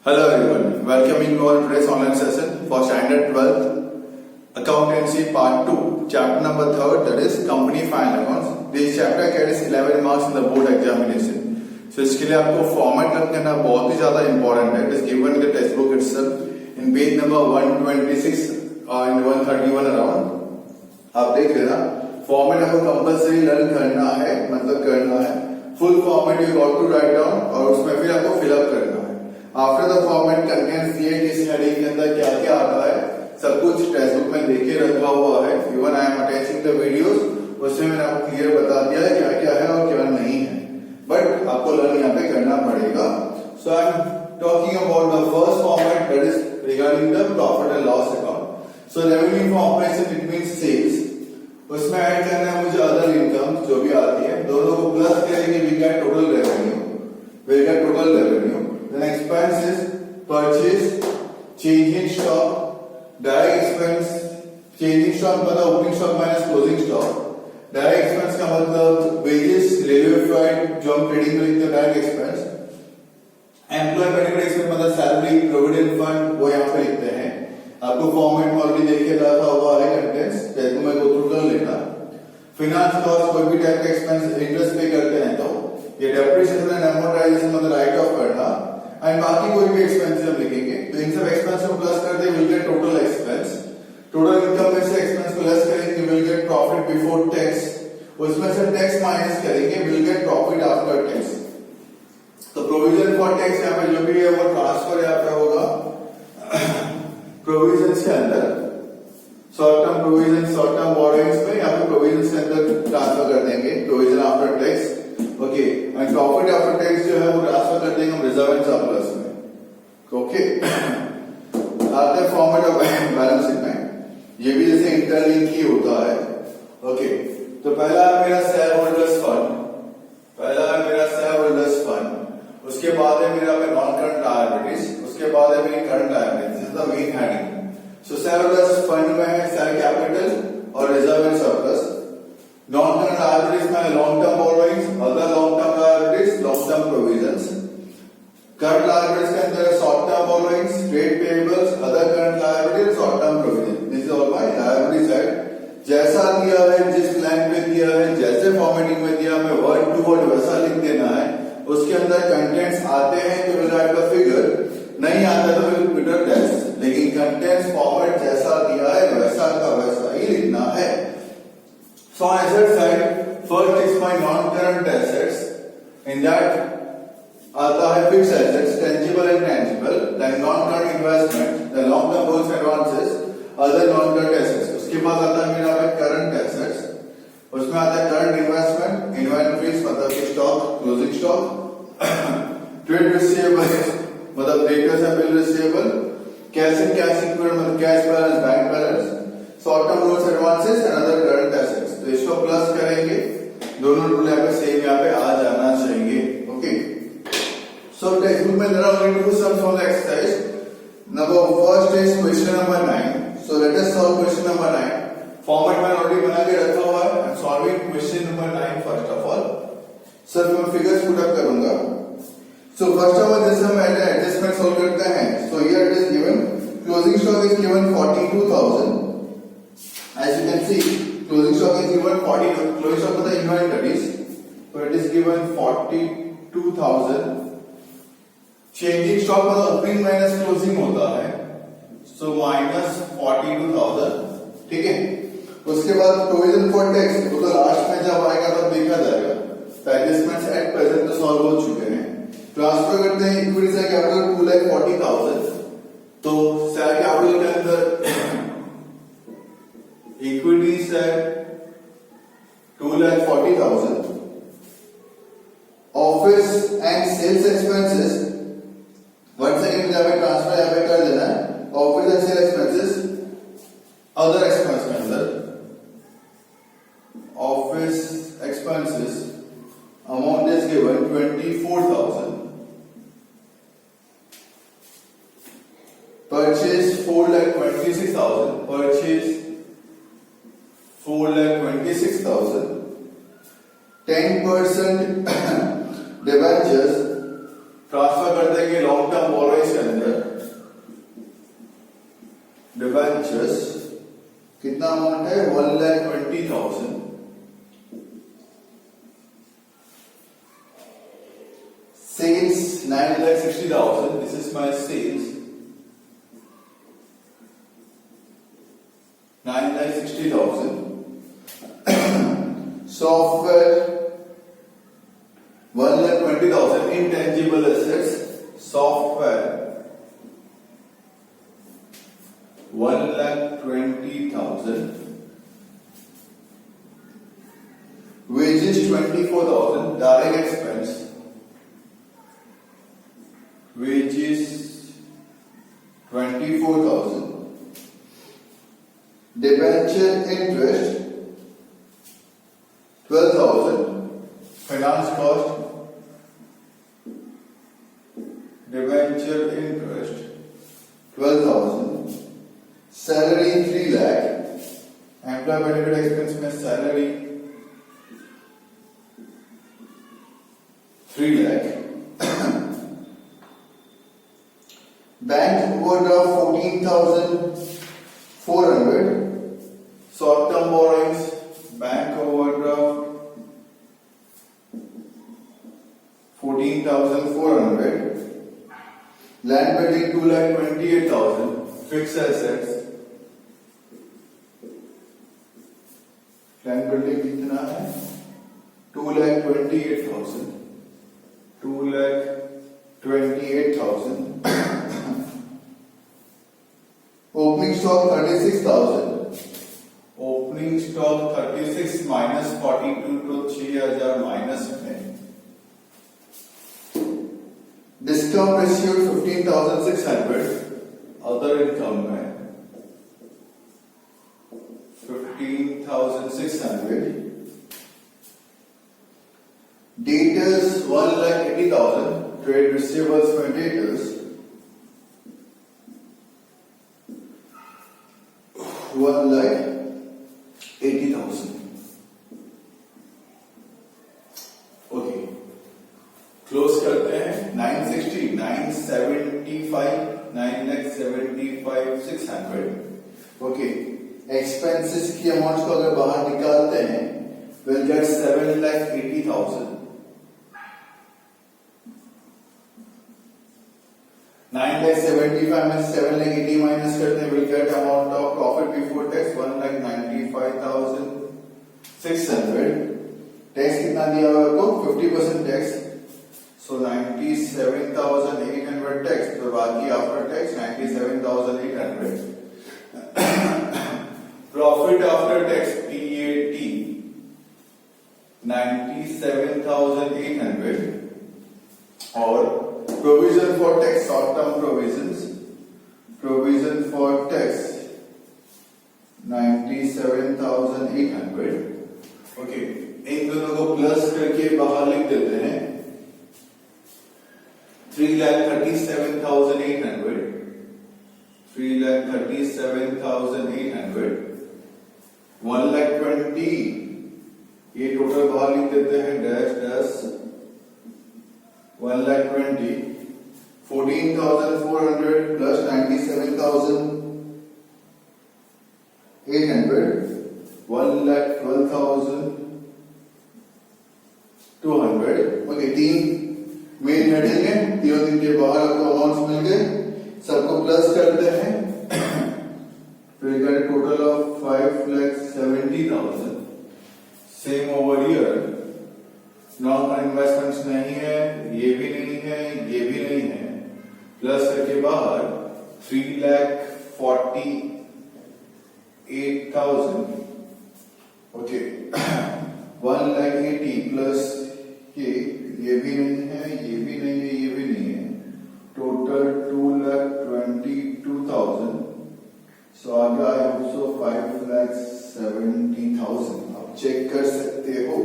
Hello everyone, welcoming you all to today's online session for Standard 12 Accountancy Part 2, Chapter number 3rd, that is Company Final Accounts. This chapter carries 11 marks in the board examination. So इसके लिए आपको format learn करना बहुत ही ज्यादा important है. It is given in the textbook itself in page number 126 and 131 around. आप देख लेना. फॉर्मेट आपको कंपल्सरी लर्न करना है, मतलब करना है. Full format you got to write down और उसमें फिर आपको फिलअप करना है. आफ्टर द फॉर्मेट कंटेंट्स ये किस हेडिंग के अंदर क्या क्या आता है सब कुछ टेक्स्ट बुक में देखे रखा हुआ है. Even I am attaching the videos, उसमें मैंने आपको क्लियर बता दिया है क्या क्या है और क्या नहीं है, बट आपको लर्न यहाँ पे करना पड़ेगा. So I am talking about the first format that is regarding the profit and loss account. So revenue from operation it means sales. उसमें ऐड करना है मुझे अदर इनकम जो भी आती है, दोनों को प्लस करेंगे we get total revenue. We get total revenue. Then expenses, purchase, change in stock, direct expense, change in stock मतलब opening stock minus closing stock. Direct expense का मतलब wages, railway fare जो हम ट्रेडिंग में लिखते हैं direct expense. Employee benefit expense मतलब salary, provident fund वो यहाँ पे लिखते हैं. आपको फॉर्मेट में ऑलरेडी देखे रखा हुआ है कंटेंट्स, जैसे मैं गो थ्रू कर लेता. फिनांस कॉस्ट कोई भी टाइप का एक्सपेंस इंटरेस्ट पे करते हैं तो ये डेप्रिसिएशन एंड अमोर्टाइजेशन मतलब राइट ऑफ करना एंड बाकी कोई भी एक्सपेंस हम लिखेंगे तो इन सब एक्सपेंस को प्लस कर they will get total expense. Total income में से एक्सपेंस को लेस करेंगे will get profit before tax. उसमें से टैक्स माइनस करेंगे will get profit after tax. तो प्रोविजन फॉर टैक्स यहाँ पे जो भी है वो ट्रांसफर यहाँ पे होगा प्रोविजन के अंदर. Short term provision short term borrowings में यहाँ पे प्रोविजन के अंदर ट्रांसफर कर देंगे provision after tax. Okay and profit after tax जो है वो ट्रांसफर कर देंगे हम रिजर्व एंड सरप्लस में. ओके आते हैं फॉर्मेट ऑफ बैलेंस शीट में. ये भी जैसे इंटरलिंक ही होता है. ओके तो पहला है मेरा शेयर होल्डर्स फंड. पहला है मेरा शेयर होल्डर्स फंड. उसके बाद है मेरा नॉन करंट लायबिलिटीज. उसके बाद है मेरी current liabilities. This is the main heading. So share holders fund में है शेयर कैपिटल और reserve and surplus. Non-current liabilities में long-term borrowings, other long-term liabilities, long-term provisions. Current liabilities के अंदर short-term borrowings, trade payables, other current liabilities, short-term provisions. This is all my liability side. जैसा दिया है, जिस plan पे दिया है, जैसे फॉर्मेटिंग में दिया है, वर्ड टू वर्ड वैसा लिख देना है. उसके अंदर कंटेंट्स आते हैं तो विल राइट द फिगर, नहीं आता तो विल पुट द टेक्स्ट. लेकिन कंटेंट्स फॉर्मेट जैसा दिया है वैसा का वैसा ही लिखना है. So on asset side, first is my non-current assets. In that, आता है fixed assets, tangible and tangible. Then non-current investment, the long-term loans advances, other non-current assets. उसके बाद आता है मेरा current assets. उसमें आता है current investment, inventories मतलब कि stock, closing stock, trade receivables मतलब debtors and bill receivable, cash and cash equivalent मतलब cash balance, bank balance, short-term loans advances and other current assets. तो इसको प्लस करेंगे, दोनों रूल यहाँ पे सेम यहाँ पे आ जाना चाहिए. ओके सो टेक्स्ट बुक में जरा only two sums for the exercise. Number first is question number 9. So let us solve question number 9. Format मैंने ऑलरेडी बना के रखा हुआ है. I am solving question number 9 first of all. Sir मैं figures put up करूंगा. So first of all जैसे हम एडजस्टमेंट सॉल्व करते हैं. So here it is given closing stock is given 42,000. as you can see closing stock is given 40. Closing stock मतलब inventories, so it is given 42,000. Changing stock मतलब opening minus closing होता है, so minus 42,000. ठीक है. उसके बाद provision for tax वो तो लास्ट में जब आएगा तब देखा जाएगा. एडजस्टमेंट्स एट प्रेजेंट तो सॉल्व हो चुके हैं. ट्रांसफर करते हैं इक्विटी से कैपिटल 2,40,000. तो शेयर कैपिटल के अंदर इक्विटी से 2,40,000. Office and sales expenses one second जब ट्रांसफर यहाँ पे कर देना है. Office and sales expenses other expense के अंदर office expenses amount is given 24,000. Purchase 4,26,000. Purchase 4,26,000. 10% debentures transfer कर देंगे लॉन्ग टर्म बोरोइंग्स के अंदर. है 1,20,000, sales 9,60,000, this is my sales, 9,60,000. Software 1,20,000. Intangible assets, software 1,20,000. Wages 24,000. Direct expense, wages 24,000. Debenture interest 12,000. Finance cost, debenture interest 12,000. Salary 3 lakh. Employee benefit expense में salary 3 lakh. Bank overdraft 14,400. Short term borrowings, bank overdraft 14,400. Land building 2,28,000. Fixed assets, land building कितना है 2,28,000. 2,28,000. Opening stock 36,000. Opening stock 36 minus 42 तो 6,000 minus में. Discount received 15,600. Other income में 15,600. Debtors 1,80,000. Trade receivables में debtors 1,80,000. Okay, close करते हैं. 960, 975, 9,75,600. Okay, expenses की amount को अगर बाहर निकालते हैं विल गेट 7,80,000. 9,75,000 में 7,80,000 माइनस करते हैं will get amount of profit before tax 1,95,600. Tax कितना दिया हुआ है आपको 50% टैक्स. So 97,800 tax. तो बाकी after tax 97,800. Profit after tax PAT 97,800. और provision for tax, short term provisions, provision for tax 97,800. Okay, इन दोनों को प्लस करके बाहर लिख देते हैं. 3,37,800. 3,37,800. 1,20,000 ये टोटल बाहर लिख देते हैं. Dash dash 1,20,000. 14,400 plus 97,800. 1,12,200. Okay, 3 main heading है. तीनों दिन के बाहर आपको अमाउंट्स मिल गए. सबको प्लस करते हैं फिर total of 5,70,000. Same over year. Non investments नहीं है, ये भी नहीं है, ये भी नहीं है. प्लस करके बाहर 3,48,000. ओके, 1,80,000 प्लस ये भी नहीं है, ये भी नहीं है, ये भी नहीं है. टोटल 2,22,000. सो आ गया ऑल्सो 5,70,000. आप चेक कर सकते हो,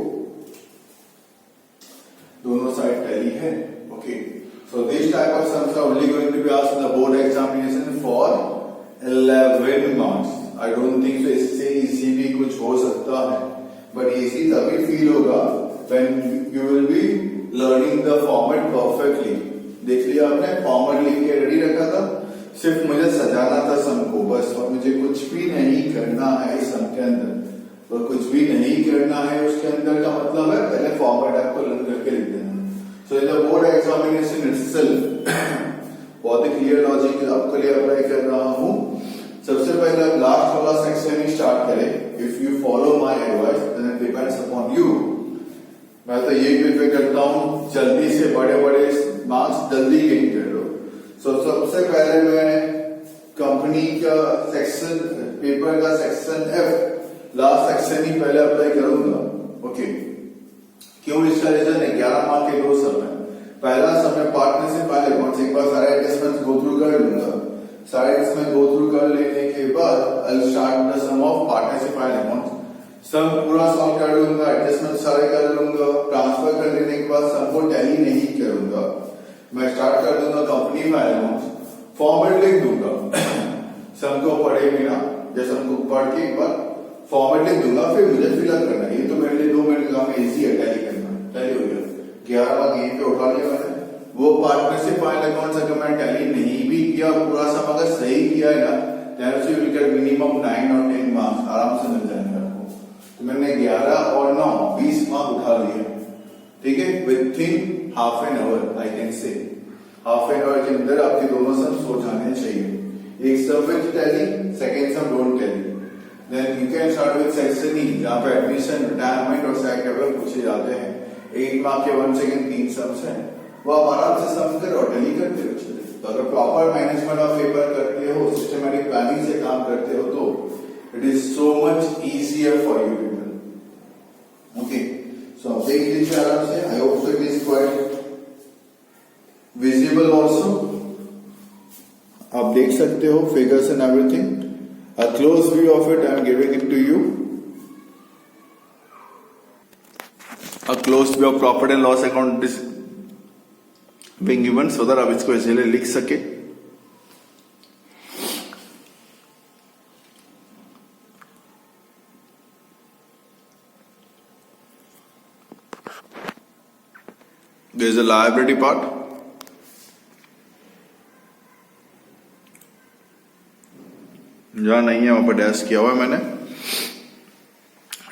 दोनों साइड टैली है. Okay, so this type of sums are only going to be asked in the board examination for 11 marks. I don't think so इससे इजी भी कुछ हो सकता है, बट इजी तभी फील होगा when you will be learning the format perfectly. देख लिया आपने, फॉर्मेट लिख के रेडी रखा था. सिर्फ मुझे सजाना था सम को बस, और मुझे कुछ भी नहीं करना है सम के अंदर, और कुछ भी नहीं करना है उसके अंदर का मतलब है पहले फॉर्मेट आपको लर्न करके लिख देना। So in the board examination itself बहुत ही क्लियर लॉजिक आपके लिए अप्लाई कर रहा हूँ। सबसे पहले लास्ट वाला सेक्शन ही स्टार्ट करें। If you follow my advice then it depends upon you. मैं तो ये प्रेफर करता हूँ जल्दी से बड़े बड़े मार्क्स जल्दी गेन कर लो। सो सबसे पहले मैं कंपनी का सेक्शन पेपर का सेक्शन एफ लास्ट सेक्शन ही पहले अप्लाई करूंगा। ओके, क्यों? इसका रीजन है 11 मार्क के दो सम है। पहला सम है पार्टनरशिप वाले अकाउंट्स, एक बार सारे एडजस्टमेंट्स गो थ्रू कर लूंगा। सारे एडजस्टमेंट गो थ्रू कर लेने के बाद I will start the sum of partnership वाले अकाउंट्स। सम पूरा सॉल्व कर लूंगा, एडजस्टमेंट सारे कर लूंगा, ट्रांसफर कर लेने के बाद सम को टैली नहीं करूंगा। मैं स्टार्ट कर दूंगा कंपनी वाले अकाउंट्स, फॉर्मेट लिख दूंगा सम को पढ़े बिना, या सम को पढ़ के एक बार फॉर्मेट लिख दूंगा, फिर मुझे फिलअप करना है। ये तो मेरे लिए 2 मिनट का काम इजी है, टैली करना। टैली हो गया, 11 मार्क यहीं पे उठा लिया मैंने। वो पार्टनरशिप फाइनल अकाउंट्स अगर मैं टैली नहीं भी किया, पूरा सम अगर सही किया है ना, then you will get minimum 9 और 10 मार्क्स आराम से मिल जाएंगे आपको। तो मैंने 11 और 9 20 मार्क उठा लिए, ठीक है, within half an hour. I can say half an hour के अंदर आपके दोनों सम हो जाने चाहिए। एक sum with tally, second sum don't tally. Then you can start with section E, जहां पे एडमिशन, रिटायरमेंट और सैक लेवल पूछे जाते हैं। 8 मार्क के 1 सेकंड 3 सम्स हैं, वो आप आराम से सम कर और टैली करते हो। तो अगर प्रॉपर मैनेजमेंट ऑफ पेपर करते हो, सिस्टमैटिक प्लानिंग से काम करते हो, तो it is so much easier for you people. Okay, so आप देख लीजिए आराम से। I hope so it is quite visible also. आप देख सकते हो figures and everything. A close view of it I am giving it to you. A close view of profit and loss account is being given so that आप इसको easily लिख सके। There is a liability part. जहां नहीं है वहां पर dash किया हुआ है मैंने।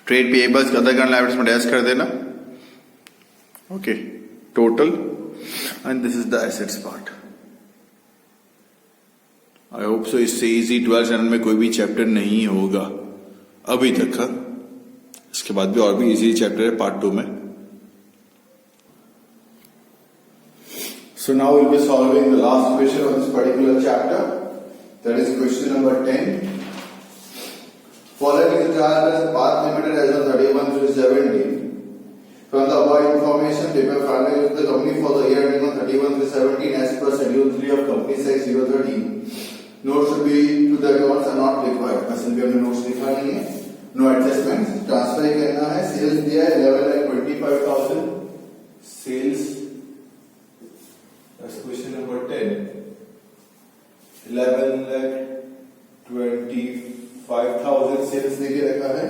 Trade payables other current liabilities में डैश कर देना। Okay, total and this is the assets part. I hope सो इससे इजी 12th चैनल में कोई भी चैप्टर नहीं होगा अभी तक। हाँ, इसके बाद भी और भी इजी चैप्टर है पार्ट 2 में। So now will be solving the last question of this particular chapter. That is question number 10. Following is charged as path limited as on 31/3/17. From the above information, paper filing of the company for the year ending on 31/3/17 as per Schedule 3 of Companies Act 013. Notes should be to the accounts are not required. असल में हमने notes लिखा नहीं है। No adjustments. Transfer ही करना है। Sales दिया है 11,25,000. Sales. That's question number 10. 11,25,000 sales देके रखा है।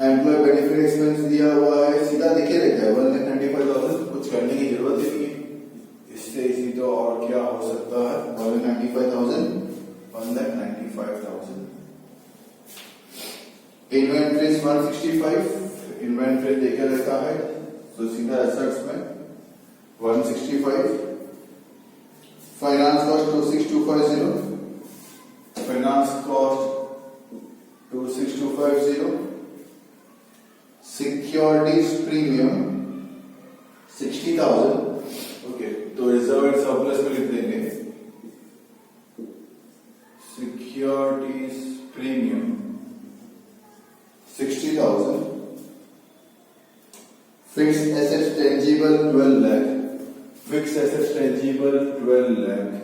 एम्प्लॉय बेनिफिट एक्सपेंस दिया हुआ है, सीधा देखे रखा है 1,95,000। कुछ करने की जरूरत ही नहीं है, इससे इसी तो और क्या हो सकता है। 1,95,000 1,95,000। इन्वेंट्रीज 165, इन्वेंट्री देखे रखा है तो सीधा एसेट्स में 165। Finance cost 26,250, finance cost 26,250। Securities premium 60,000। Okay, तो रिजर्व एंड सरप्लस में लिख देंगे securities premium 60,000। Fixed assets tangible 12 lakh, fixed assets tangible 12 lakh,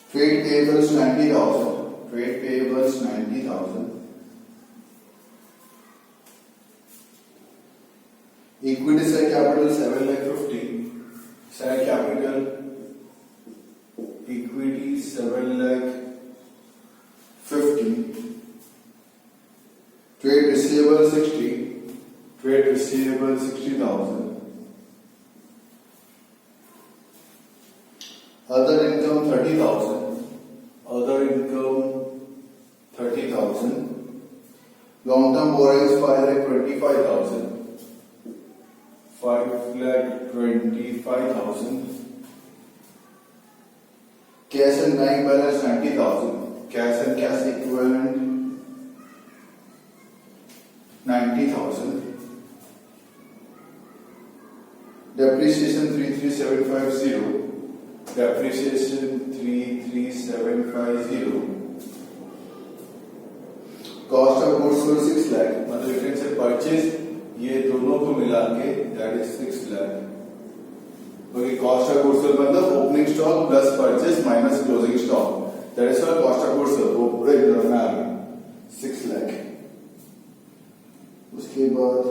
trade payables 90,000, trade payables 90,000, equity share capital 7,50,000, share capital equity 7,50,000, trade receivable 60, trade receivable 60,000, Other income 30,000. Other income 30,000. Long-term borrowings 5,25,000. 5,25,000. Cash and bank balance 90,000. Cash and cash equivalent 90,000. Depreciation 33750. Depreciation 33750. Cost of goods sold 6 lakh. मतलब you can say purchase ये दोनों को मिला के that is 6 lakh. Okay, cost of goods sold मतलब opening stock plus purchase minus closing stock. That is why cost of goods sold वो पूरे इधर में आ गया 6 lakh. उसके बाद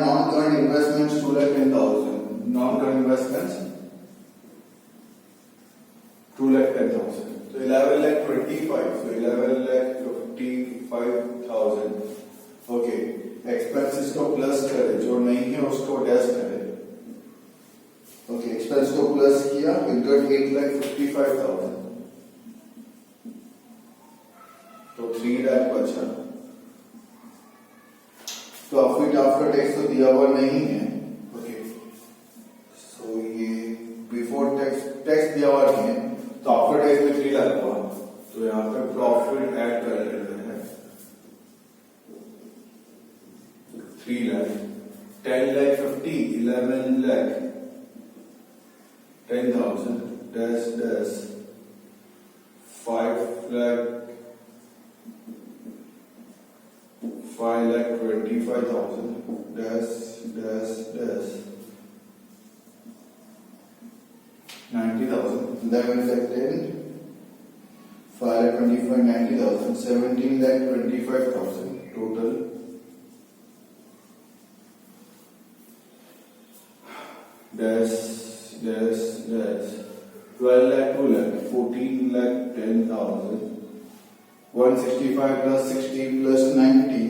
non-current investments 2,10,000. Non-current investments 2,10,000. So 11,25,000. So 11,55,000. Okay. Expenses को plus करे, जो नहीं है उसको डैश करे. Okay. Expense को प्लस किया, we got 8,55,000. तो 3 लाख बचा. प्रॉफिट आफ्टर टैक्स तो दिया हुआ नहीं है. ओके, सो ये बिफोर टैक्स दिया हुआ नहीं है, तो आफ्टर टैक्स में 3 लाख हुआ. तो यहाँ पे प्रॉफिट ऐड कर लेते हैं 3 lakh. 10 lakh 50, 11 lakh 10,000 dash 5 lakh 5,25,000 dash 90,000. 11 lakh 10, 5 lakh 25, 90,000, 17 lakh 25,000 total. Dash 12 lakh 2 lakh 14 lakh 10,000. 165 plus 60 plus 90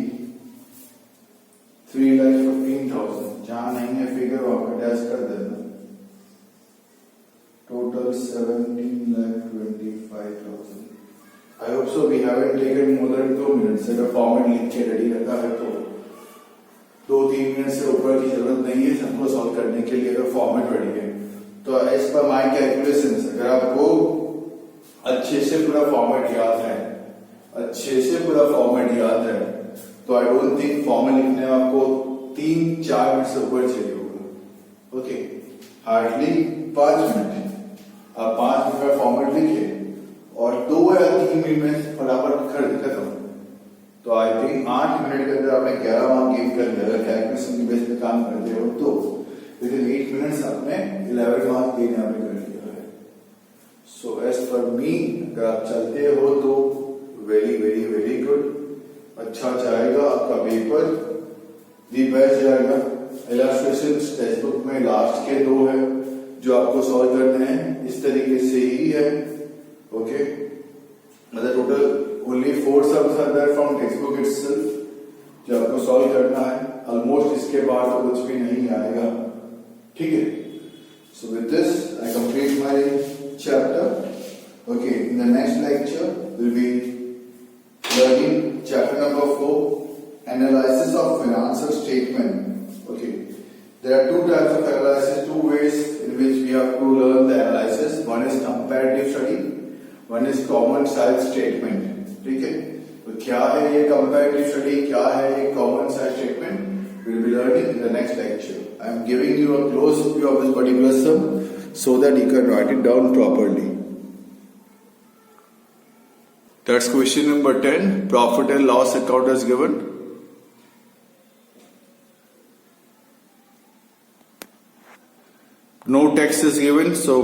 3,15,000. जहां नहीं है फिगर वहां पर डैश कर देना. Total 17,25,000. I hope so. We haven't taken more than 2 minutes. अगर फॉर्मेट लिख के रेडी रखा है तो 2-3 मिनट से ऊपर की जरूरत नहीं है सबको सॉल्व करने के लिए. अगर फॉर्मेट रेडी है तो एज पर माय कैलकुलेशंस, अगर आपको अच्छे से पूरा फॉर्मेट याद है, तो आई डोंट थिंक फॉर्मेट लिखने में आपको 3-4 मिनट से ऊपर चाहिए होगा. Okay, hardly 5 minute. आप 5 मिनट का फॉर्मेट लिखिए और 2 या 3 मिनट में फटाफट खत्म. तो आई थिंक 8 मिनट के अंदर आपने 11 मार्क गेन कर लिया. अगर कैलकुलेशन की बेस पे काम करते हो तो विद इन 8 मिनट्स आपने 11 मार्क गेन यहाँ पे कर लिया है. सो एज फॉर मी, अगर आप चलते हो तो वेरी वेरी वेरी गुड. अच्छा जाएगा आपका पेपर, दी बेस्ट जाएगा. इलस्ट्रेशन टेक्स्ट बुक में लास्ट के 2 है जो आपको सॉल्व करने हैं. इस तरीके से ही है. ओके, मतलब total only 4 sums are there from text book itself जो आपको सॉल्व करना है. ऑलमोस्ट इसके बाद तो कुछ भी नहीं आएगा. ठीक है. So with this I complete my chapter. Okay, in the next lecture will be learning chapter number 4, analysis of financial statement. Okay, there are 2 types of analysis, 2 ways in which we have to learn the analysis. One is comparative study, one is common size statement. ठीक है, तो क्या है ये comparative study, क्या है ये common size statement, we will be learning in the next lecture. I am giving you a close view of this particular sum so that you can write it down properly. That's question number 10. Profit and loss account is given. No tax is given, so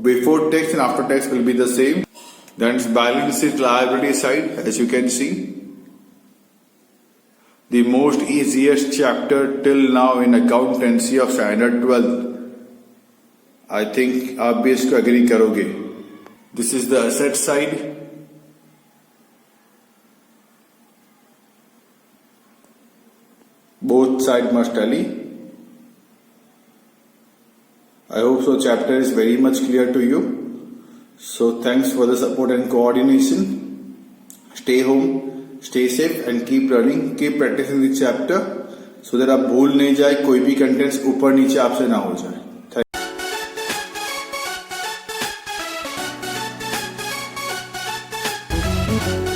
before tax and after tax will be the same. Then balance sheet liability side, as you can see. The most easiest chapter till now in accountancy of standard 12. I think आप भी इसको agree करोगे. This is the asset side. Both side must tally. I hope so chapter is very much clear to you. So thanks for the support and coordination. Stay home, stay safe and keep learning, keep practicing this chapter so that आप भूल नहीं जाए, कोई भी contents ऊपर नीचे आपसे ना हो जाए. Thank you.